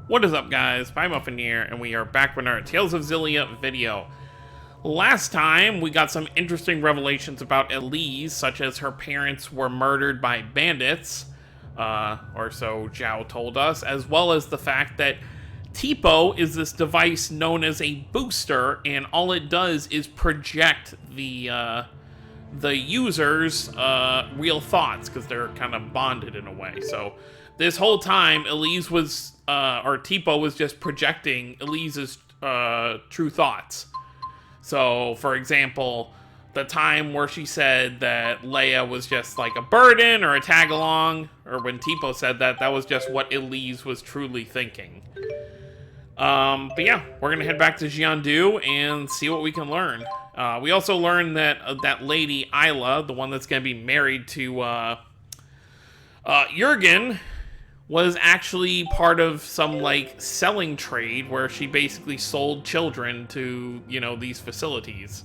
What is up, guys? Muffin here, and we are back with our Tales of Xillia video. Last time, we got some interesting revelations about Elise, such as her parents were murdered by bandits, or so Zhao told us, as well as the fact that Tipo is this device known as a booster, and all it does is project the user's real thoughts, because they're kind of bonded in a way. So this whole time, Elise was, or Tipo was just projecting Elise's true thoughts. So, for example, the time where she said that Leia was just like a burden or a tag-along, or when Tipo said that, that was just what Elise was truly thinking. But yeah, we're gonna head back to Jiandu and see what we can learn. We also learned that that lady, Isla, the one that's gonna be married to Jurgen, was actually part of some, like, selling trade where she basically sold children to, you know, these facilities.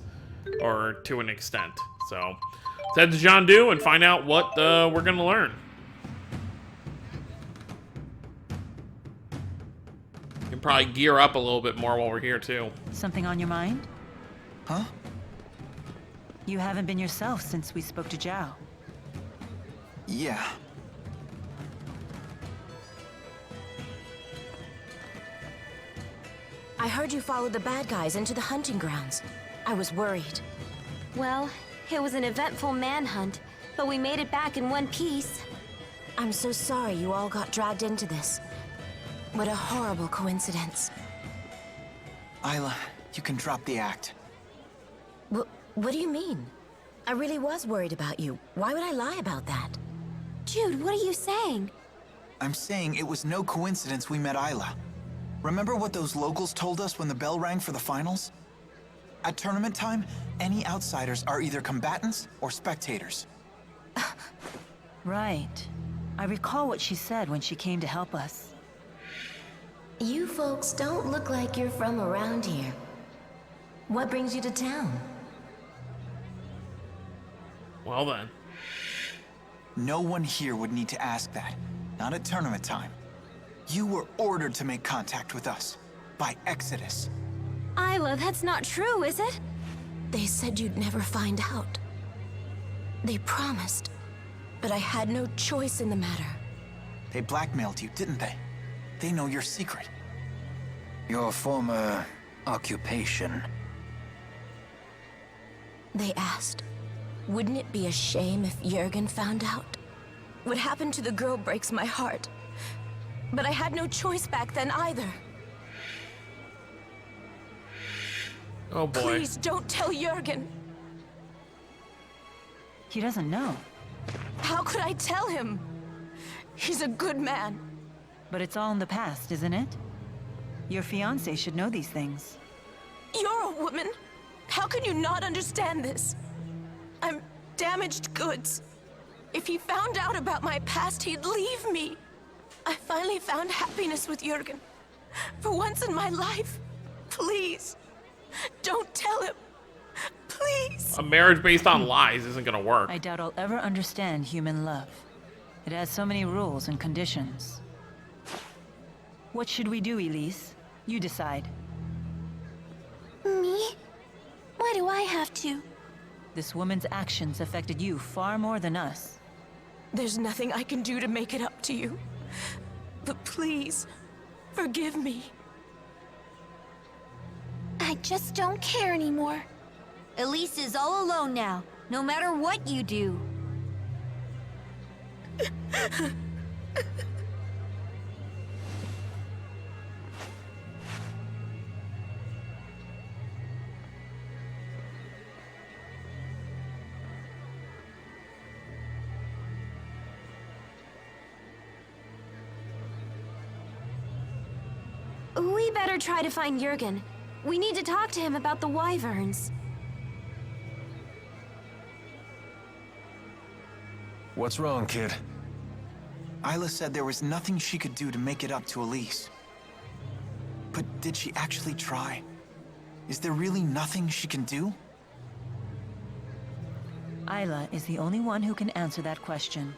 Or to an extent. So, let's head to Jiandu and find out what we're gonna learn. We can probably gear up a little bit more while we're here, too. Something on your mind? Huh? You haven't been yourself since we spoke to Zhao. Yeah. I heard you followed the bad guys into the hunting grounds. I was worried. Well, it was an eventful manhunt, but we made it back in one piece. I'm so sorry you all got dragged into this. What a horrible coincidence. Isla, you can drop the act. What do you mean? I really was worried about you. Why would I lie about that? Jude, what are you saying? I'm saying it was no coincidence we met Isla. Remember what those locals told us when the bell rang for the finals? At tournament time, any outsiders are either combatants or spectators. Right. I recall what she said when she came to help us. You folks don't look like you're from around here. What brings you to town? Well then. No one here would need to ask that. Not at tournament time. You were ordered to make contact with us. By Exodus. Isla, that's not true, is it? They said you'd never find out. They promised. But I had no choice in the matter. They blackmailed you, didn't they? They know your secret. Your former occupation. They asked, wouldn't it be a shame if Jurgen found out? What happened to the girl breaks my heart. But I had no choice back then either. Oh boy. Please don't tell Jurgen. He doesn't know. How could I tell him? He's a good man. But it's all in the past, isn't it? Your fiancé should know these things. You're a woman. How can you not understand this? I'm damaged goods. If he found out about my past, he'd leave me. I finally found happiness with Jurgen. For once in my life. Please. Don't tell him. Please. A marriage based on lies isn't gonna work. I doubt I'll ever understand human love. It has so many rules and conditions. What should we do, Elise? You decide. Me? Why do I have to? This woman's actions affected you far more than us. There's nothing I can do to make it up to you. But please, forgive me. I just don't care anymore. Elise is all alone now, no matter what you do. We better try to find Jurgen. We need to talk to him about the wyverns. What's wrong, kid? Isla said there was nothing she could do to make it up to Elise. But did she actually try? Is there really nothing she can do? Isla is the only one who can answer that question.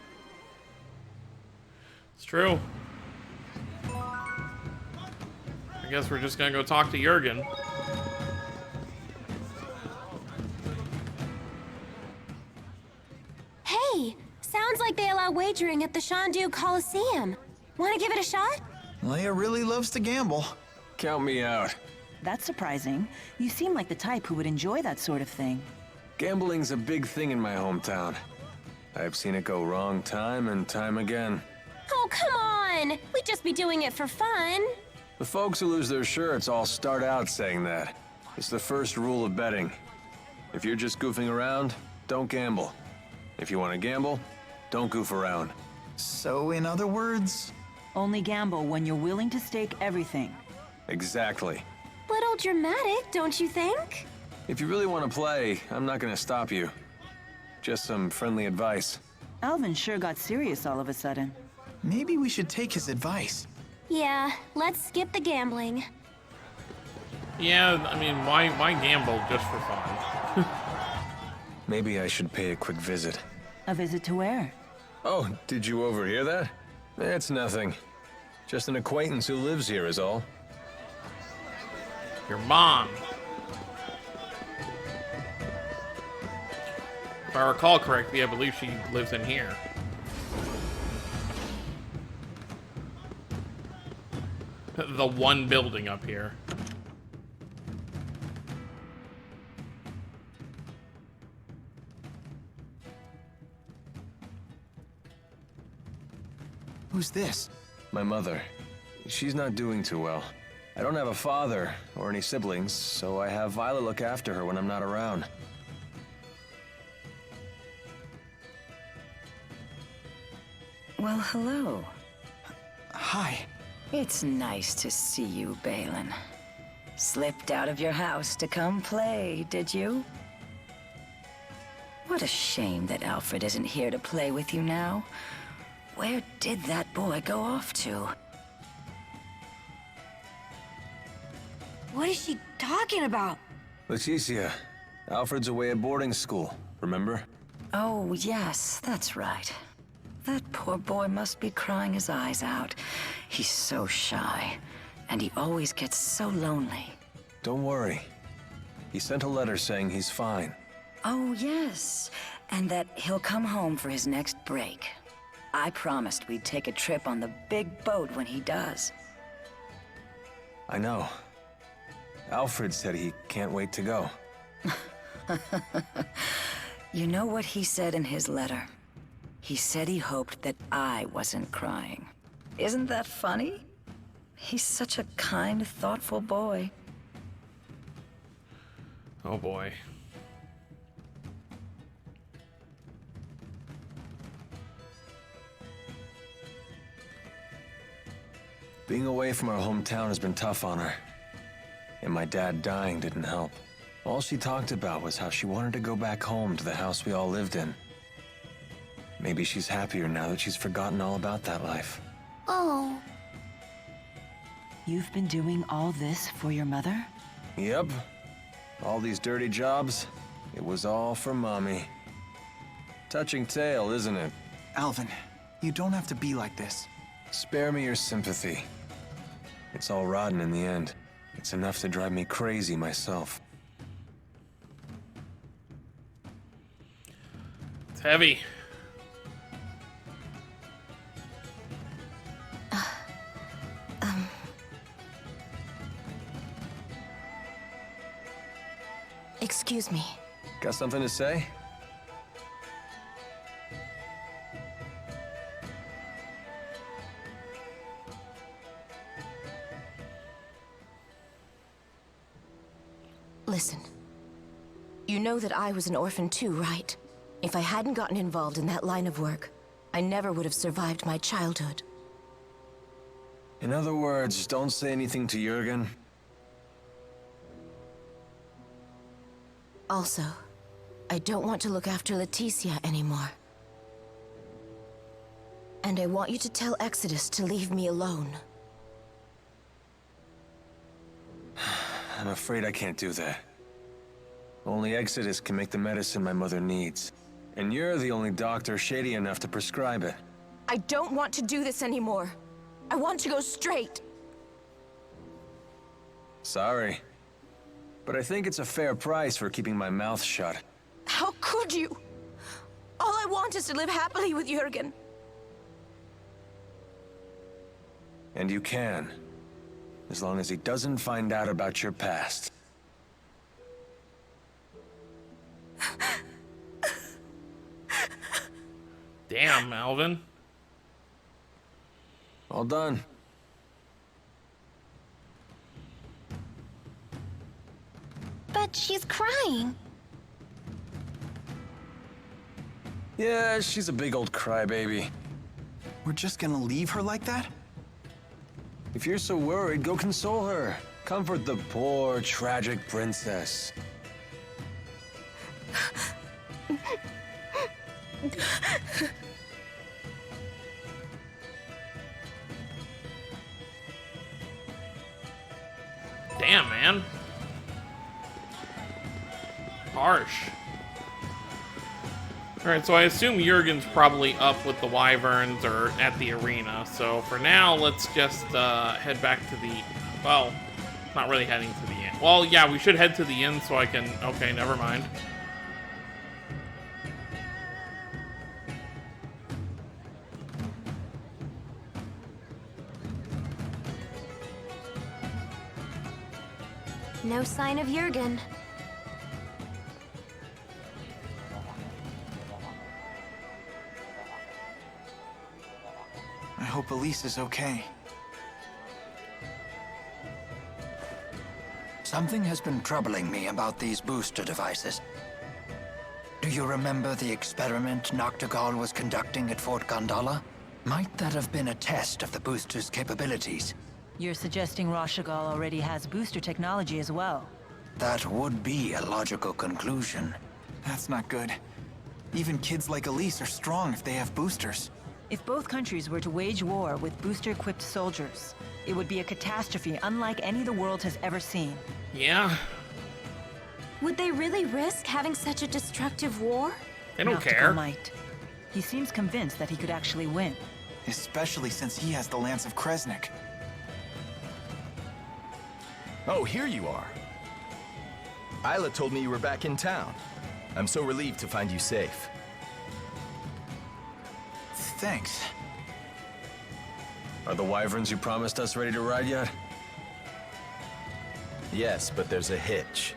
It's true. I guess we're just gonna go talk to Jurgen. Hey, sounds like they allow wagering at the Shandu Coliseum. Want to give it a shot? Leia really loves to gamble. Count me out. That's surprising. You seem like the type who would enjoy that sort of thing. Gambling's a big thing in my hometown. I've seen it go wrong time and time again. Oh, come on! We'd just be doing it for fun. The folks who lose their shirts all start out saying that. It's the first rule of betting. If you're just goofing around, don't gamble. If you want to gamble, don't goof around. So, in other words, Only gamble when you're willing to stake everything. Exactly. Little dramatic, don't you think? If you really want to play, I'm not going to stop you. Just some friendly advice. Alvin sure got serious all of a sudden. maybe we should take his advice. Yeah, let's skip the gambling. Yeah, I mean, why gamble just for fun? Maybe I should pay a quick visit. A visit to where? Oh, did you overhear that? It's nothing. Just an acquaintance who lives here is all. Your mom. If I recall correctly, I believe she lives in here. The one building up here. Who's this? My mother. She's not doing too well. I don't have a father or any siblings, so I have Violet look after her when I'm not around. Well, hello. Hi. It's nice to see you, Balin. Slipped out of your house to come play, did you? What a shame that Alfred isn't here to play with you now. Where did that boy go off to? What is she talking about? Leticia, Alfred's away at boarding school, remember? Oh, yes, that's right. That poor boy must be crying his eyes out. He's so shy, and he always gets so lonely. Don't worry. He sent a letter saying he's fine. Oh, yes, and that he'll come home for his next break. I promised we'd take a trip on the big boat when he does. I know. Alfred said he can't wait to go. You know what he said in his letter? He said he hoped that I wasn't crying. Isn't that funny? He's such a kind, thoughtful boy. Oh boy. Being away from our hometown has been tough on her. And my dad dying didn't help. All she talked about was how she wanted to go back home to the house we all lived in. Maybe she's happier now that she's forgotten all about that life. Oh, You've been doing all this for your mother? Yep. All these dirty jobs, it was all for Mommy. Touching tale, isn't it? Alvin, you don't have to be like this. Spare me your sympathy. It's all rotten in the end. It's enough to drive me crazy myself. It's heavy. Excuse me. Got something to say? Listen. You know that I was an orphan too, right? If I hadn't gotten involved in that line of work, I never would have survived my childhood. In other words, don't say anything to Jurgen. Also, I don't want to look after Leticia anymore. And I want you to tell Exodus to leave me alone. I'm afraid I can't do that. Only Exodus can make the medicine my mother needs. And you're the only doctor shady enough to prescribe it. I don't want to do this anymore. I want to go straight. Sorry. But I think it's a fair price for keeping my mouth shut. How could you? All I want is to live happily with Jurgen. And you can. As long as he doesn't find out about your past. Damn, Alvin. All done. But she's crying. Yeah, she's a big old crybaby. We're just gonna leave her like that? If you're so worried, go console her. Comfort the poor, tragic princess. Damn, man. Harsh. Alright, so I assume Jurgen's probably up with the wyverns or at the arena. So for now, let's just head back to the... Well, not really heading to the inn. Well, yeah, we should head to the inn so I can... Okay, never mind. No sign of Jurgen. I hope Elise is okay. Something has been troubling me about these booster devices. Do you remember the experiment Noctigal was conducting at Fort Gondala? Might that have been a test of the booster's capabilities? You're suggesting Rashagal already has booster technology as well. That would be a logical conclusion. That's not good. Even kids like Elise are strong if they have boosters. If both countries were to wage war with booster-equipped soldiers, it would be a catastrophe unlike any the world has ever seen. Yeah, Would they really risk having such a destructive war? they don't Noctigal care. might. He seems convinced that he could actually win. Especially since he has the Lance of Kresnik. Oh, here you are. Isla told me you were back in town. I'm so relieved to find you safe. Thanks. Are the wyverns you promised us ready to ride yet? Yes, but there's a hitch.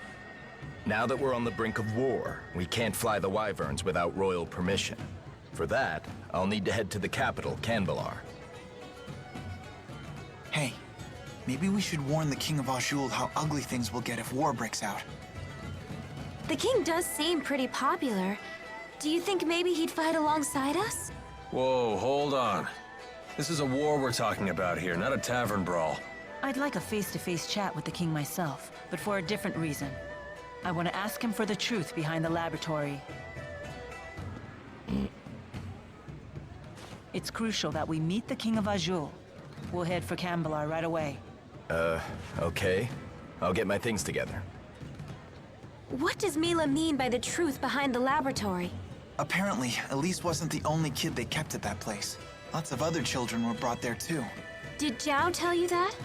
Now that we're on the brink of war, we can't fly the wyverns without royal permission. For that, I'll need to head to the capital, Canbalar. Hey, maybe we should warn the King of Azul how ugly things will get if war breaks out. The king does seem pretty popular. Do you think maybe he'd fight alongside us? Whoa, hold on. This is a war we're talking about here, not a tavern brawl. I'd like a face-to-face chat with the king myself, but for a different reason. I want to ask him for the truth behind the laboratory. It's crucial that we meet the King of Azul. We'll head for Canbalar right away. Okay. I'll get my things together. What does Mila mean by the truth behind the laboratory? Apparently, Elise wasn't the only kid they kept at that place. Lots of other children were brought there too. Did Zhao tell you that?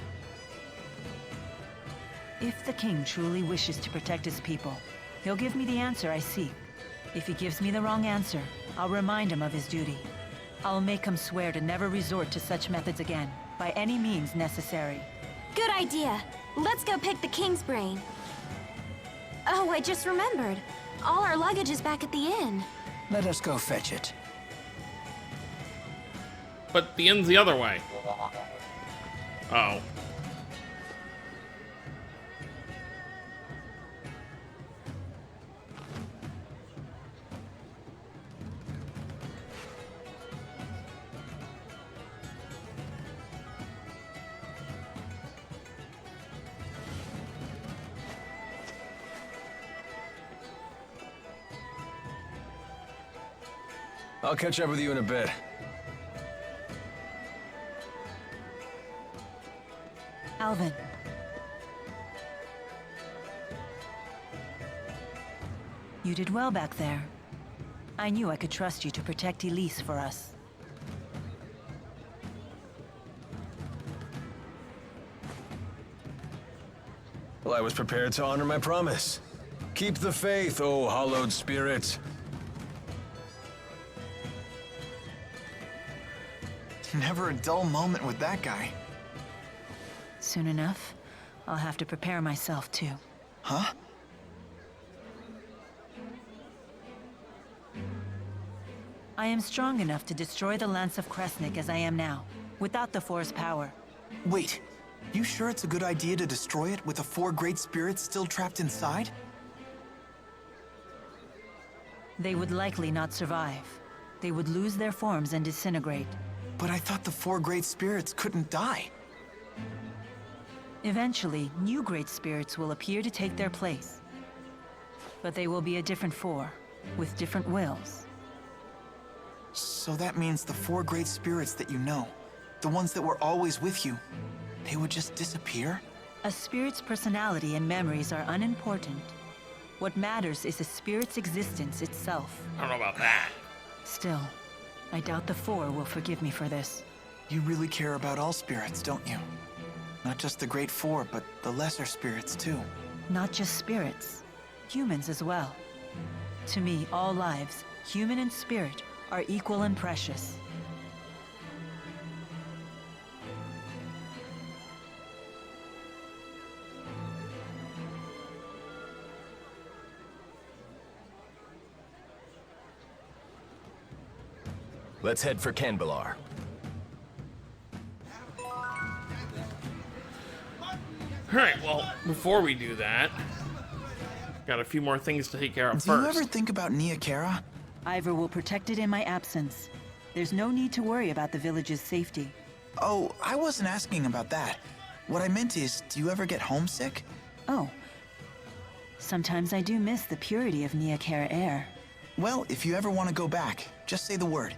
If the king truly wishes to protect his people, he'll give me the answer I seek. If he gives me the wrong answer, I'll remind him of his duty. I'll make him swear to never resort to such methods again, by any means necessary. Good idea. Let's go pick the king's brain. Oh, I just remembered. All our luggage is back at the inn. Let us go fetch it. But the inn's the other way. Uh-oh. I'll catch up with you in a bit. Alvin. You did well back there. I knew I could trust you to protect Elise for us. Well, I was prepared to honor my promise. Keep the faith, oh hallowed spirit. Never a dull moment with that guy. Soon enough, I'll have to prepare myself too. Huh? I am strong enough to destroy the Lance of Kresnik as I am now, without the Four's power. Wait, you sure it's a good idea to destroy it with the 4 great spirits still trapped inside? They would likely not survive. They would lose their forms and disintegrate. But I thought the 4 great spirits couldn't die. Eventually, new great spirits will appear to take their place. But they will be a different 4, with different wills. So that means the 4 great spirits that you know, the ones that were always with you, they would just disappear? A spirit's personality and memories are unimportant. What matters is a spirit's existence itself. I don't know about that. Still, I doubt the 4 will forgive me for this. You really care about all spirits, don't you? Not just the great 4, but the lesser spirits too. Not just spirits, humans as well. To me, all lives, human and spirit, are equal and precious. Let's head for Canbelar. Alright, well, before we do that, got a few more things to take care of Do you first. ever think about Nia Kara? Ivor will protect it in my absence. There's no need to worry about the village's safety. Oh, I wasn't asking about that. What I meant is, do you ever get homesick? Oh. Sometimes I do miss the purity of Nia Kara air. Well, if you ever want to go back, just say the word.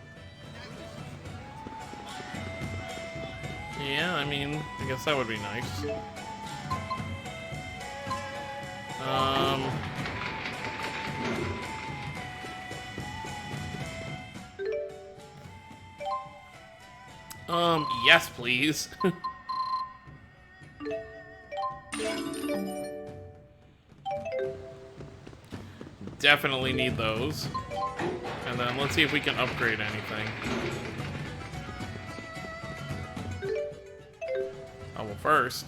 Yeah, I mean, I guess that would be nice. Yes, please. Definitely need those. And then let's see if we can upgrade anything. Oh, well, first.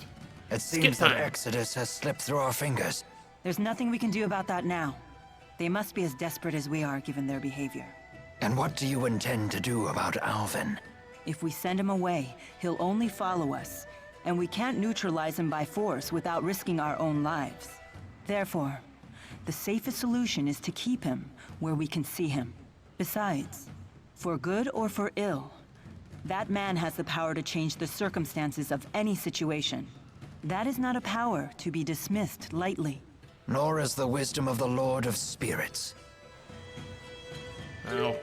It Skip seems that time. Exodus has slipped through our fingers. There's nothing we can do about that now. They must be as desperate as we are, given their behavior. And what do you intend to do about Alvin? If we send him away, he'll only follow us, and we can't neutralize him by force without risking our own lives. Therefore, the safest solution is to keep him where we can see him. Besides, for good or for ill, that man has the power to change the circumstances of any situation. That is not a power to be dismissed lightly. Nor is the wisdom of the Lord of Spirits. Oh,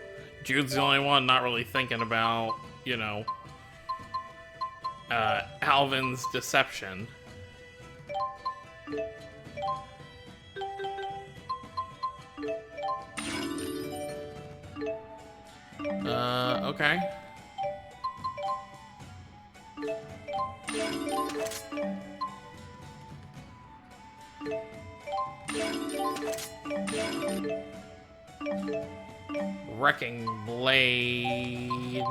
Jude's the only one not really thinking about, you know, Alvin's deception. Okay. Wrecking Blade.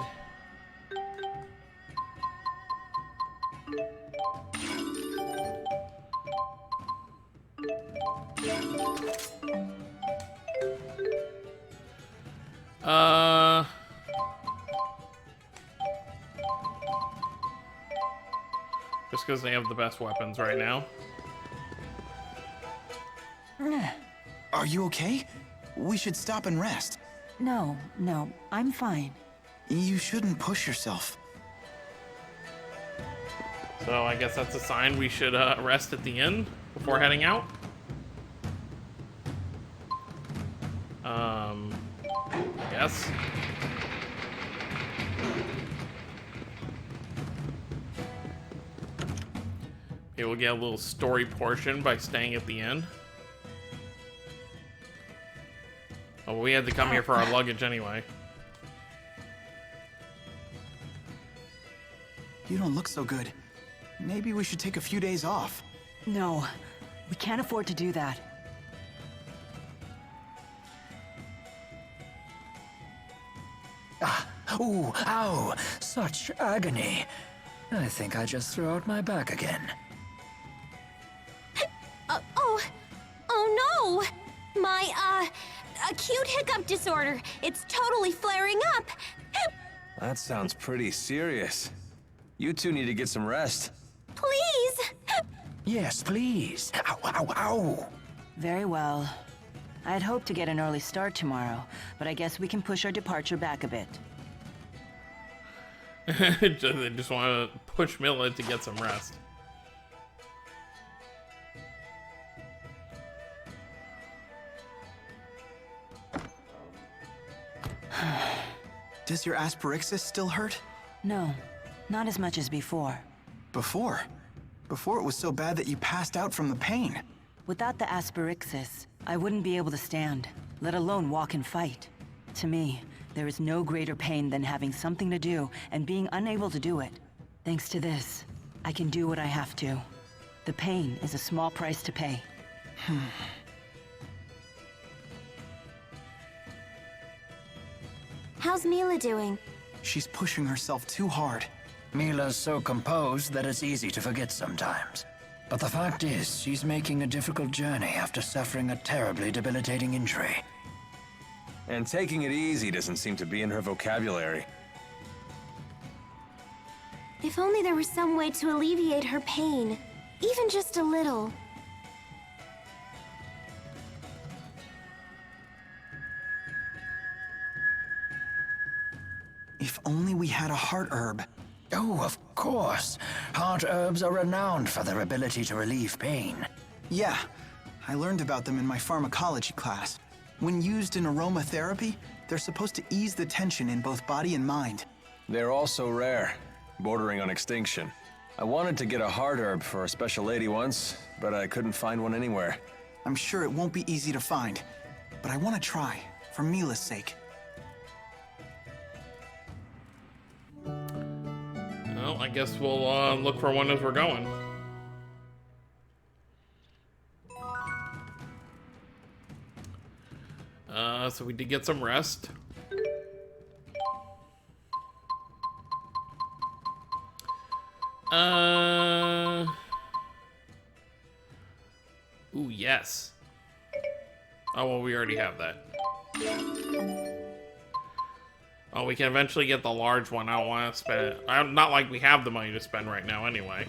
Just because they have the best weapons right now. Are you okay? We should stop and rest. No, I'm fine. You shouldn't push yourself. So I guess that's a sign we should rest at the inn before heading out. Yes. Maybe we'll get a little story portion by staying at the inn. Oh, we had to come here for our luggage anyway. You don't look so good. Maybe we should take a few days off. No, We can't afford to do that. Ooh, ow! Such agony. I think I just threw out my back again. Oh no! My, acute hiccup disorder. It's totally flaring up. That sounds pretty serious. You two need to get some rest. Please! Yes, please. Ow, ow, ow! Very well. I'd hoped to get an early start tomorrow, but I guess we can push our departure back a bit. They just want to push Mila to get some rest. Does your asperixis still hurt? No, not as much as before. Before? Before it was so bad that you passed out from the pain. Without the asperixis, I wouldn't be able to stand, let alone walk and fight. To me, there is no greater pain than having something to do and being unable to do it. Thanks to this, I can do what I have to. The pain is a small price to pay. How's Mila doing? She's pushing herself too hard. Mila's so composed that it's easy to forget sometimes. But the fact is, she's making a difficult journey after suffering a terribly debilitating injury. And taking it easy doesn't seem to be in her vocabulary. If only there was some way to alleviate her pain. Even just a little. If only we had a heart herb. Oh, of course. Heart herbs are renowned for their ability to relieve pain. Yeah, I learned about them in my pharmacology class. When used in aromatherapy, they're supposed to ease the tension in both body and mind. They're also rare, bordering on extinction. I wanted to get a heart herb for a special lady once, but I couldn't find one anywhere. I'm sure it won't be easy to find, but I want to try, for Mila's sake. Well, I guess we'll look for one as we're going. So we did get some rest. Ooh, yes. Oh, well, we already have that. Oh, we can eventually get the large one. I don't want to spend it. Not like we have the money to spend right now anyway.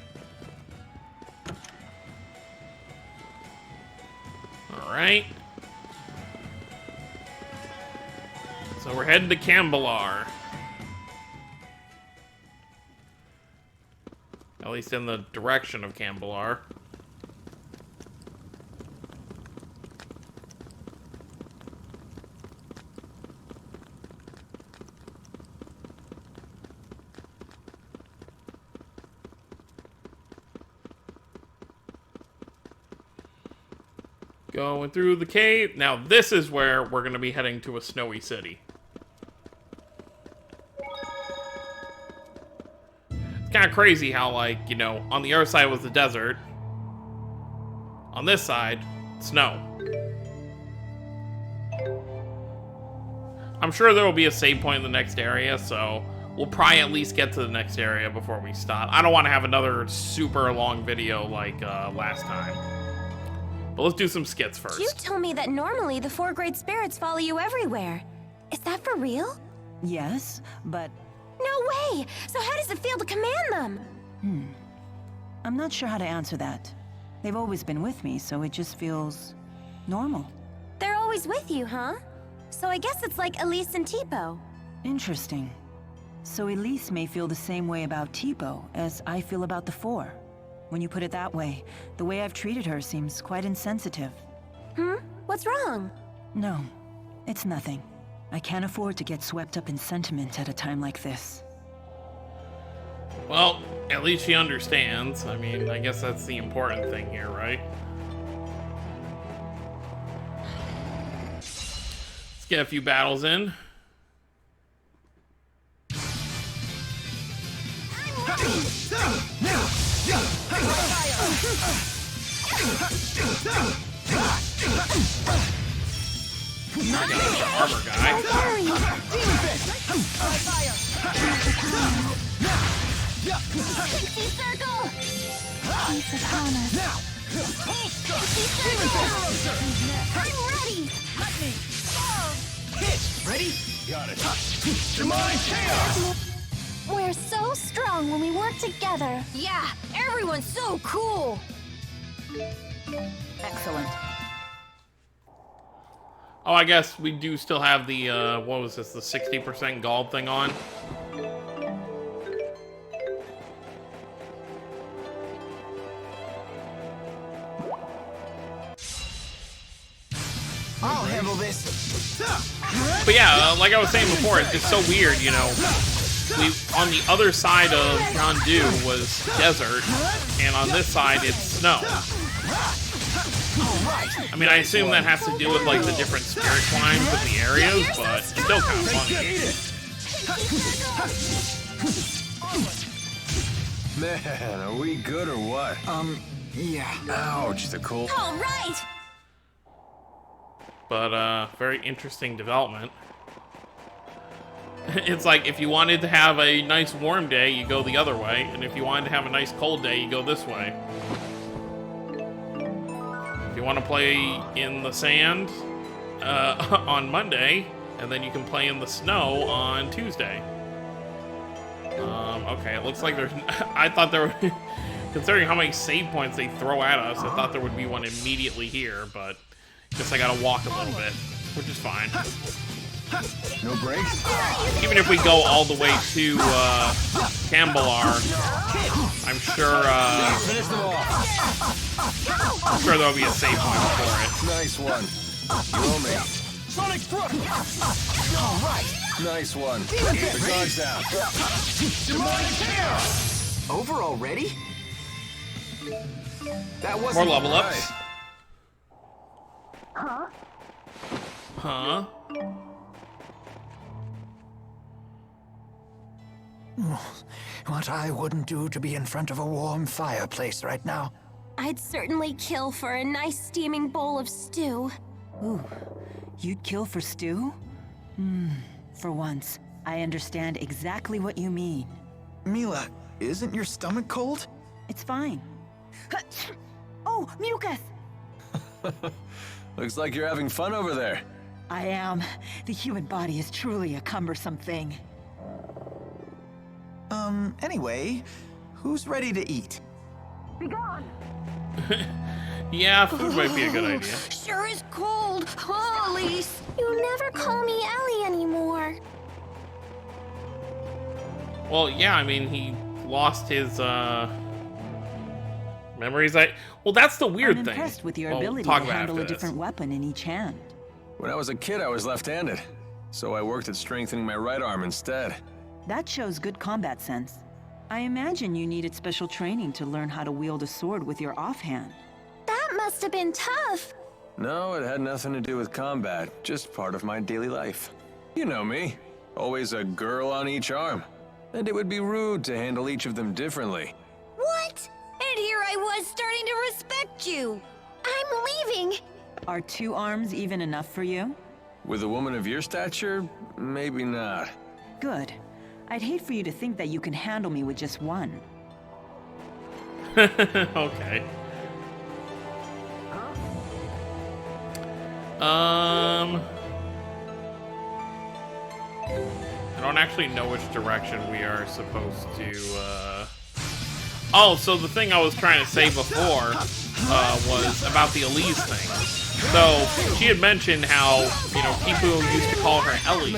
Alright. So we're heading to Cambalar. At least in the direction of Cambalar. Going through the cave. Now this is where we're going to be heading to a snowy city. It's kind of crazy how, like, you know, on the other side was the desert. On this side, snow. I'm sure there will be a save point in the next area, so we'll probably at least get to the next area before we stop. I don't want to have another super long video like last time. But let's do some skits first. You told me that normally the 4 great spirits follow you everywhere. Is that for real? Yes, but No way! So how does it feel to command them? I'm not sure how to answer that. They've always been with me, so it just feels normal. They're always with you, huh? So I guess it's like Elise and Tipo. Interesting. So Elise may feel the same way about Tipo as I feel about the 4. When you put it that way, the way I've treated her seems quite insensitive. What's wrong? No, it's nothing. I can't afford to get swept up in sentiment at a time like this. Well, at least she understands. I mean, I guess that's the important thing here, right? Let's get a few battles in. Armor guy. Pixie circle! He's upon us. Pixie circle! I'm ready! Ready? Got it. We're so strong when we work together. Yeah, everyone's so cool. Excellent. Oh, I guess we do still have the, what was this, the 60% gold thing on? I'll handle this. But yeah, like I was saying before, it's just so weird, you know. On the other side of Yondu was desert, and on this side it's snow. I mean, I assume that has to do with like the different spirit climbs of the areas, but it's still kind of funny. Man, are we good or what? Yeah. Ouch, the cold. All right! But very interesting development. It's like if you wanted to have a nice warm day, you go the other way, and if you wanted to have a nice cold day, you go this way. If you want to play in the sand on Monday, and then you can play in the snow on Tuesday. Okay, it looks like there's... I thought there were... Considering how many save points they throw at us, I thought there would be one immediately here, but guess I gotta walk a little bit, which is fine. No brakes? Even if we go all the way to Cambalar, I'm sure there'll be a save point for it. Nice one. You owe me. Sonic thrust. All right. Nice one. The guard's down. Over already? That wasn't More level ups. right. Huh? What I wouldn't do to be in front of a warm fireplace right now. I'd certainly kill for a nice steaming bowl of stew. Ooh, you'd kill for stew? For once, I understand exactly what you mean. Mila, isn't your stomach cold? It's fine. Oh, mucus! Looks like you're having fun over there. I am. The human body is truly a cumbersome thing. Anyway, who's ready to eat? Yeah, food might be a good idea. Sure is cold. Oh, Elise. You never call me Ellie anymore. Well, yeah, I mean, he lost his, memories. Well, that's the weird I'm thing. impressed with your Well, we'll ability talk to about handle a after this. different weapon in each hand. When I was a kid, I was left-handed. So I worked at strengthening my right arm instead. That shows good combat sense. I imagine you needed special training to learn how to wield a sword with your offhand. That must have been tough. No, it had nothing to do with combat, just part of my daily life. You know me, always a girl on each arm. And it would be rude to handle each of them differently. What? And here I was starting to respect you. I'm leaving. Are 2 arms even enough for you? With a woman of your stature, maybe not. Good. I'd hate for you to think that you can handle me with just one. Okay. I don't actually know which direction we are supposed to, Oh, so the thing I was trying to say before, was about the Elise thing. So, she had mentioned how, you know, people used to call her Ellie,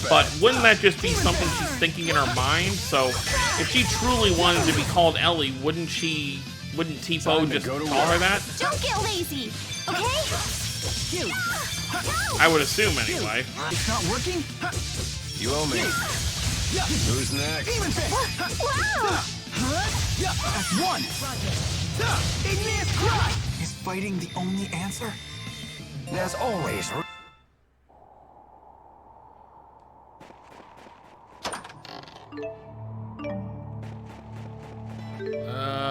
but wouldn't that just be something she's thinking in her mind? So, if she truly wanted to be called Ellie, wouldn't Tipo just call her that? Don't get lazy, okay? I would assume anyway. It's not working? You owe me. Who's next? Wow! That's one! Igneous cry! Is fighting the only answer? There's always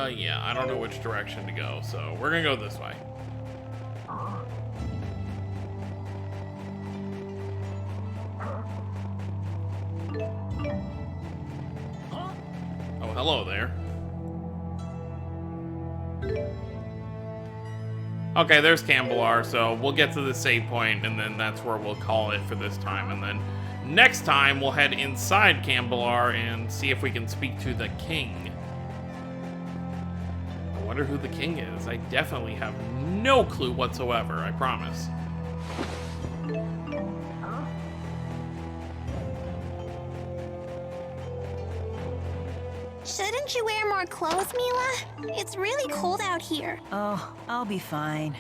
Yeah, I don't know which direction to go, so we're gonna go this way. Oh, hello there. Okay, there's Cambelar, so we'll get to the save point, and then that's where we'll call it for this time, and then next time we'll head inside Cambelar and see if we can speak to the king. I wonder who the king is. I definitely have no clue whatsoever, I promise. Shouldn't you wear more clothes, Mila? It's really cold out here. Oh, I'll be fine.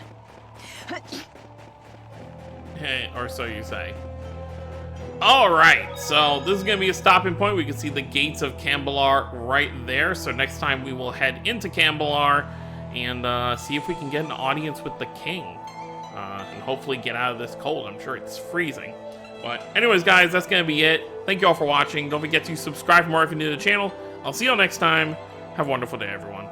Hey, or so you say. Alright, so this is going to be a stopping point. We can see the gates of Cambelar right there. So next time we will head into Cambelar and see if we can get an audience with the king. And hopefully get out of this cold. I'm sure it's freezing. But anyways, guys, that's going to be it. Thank you all for watching. Don't forget to subscribe for more if you're new to the channel. I'll see you all next time. Have a wonderful day, everyone.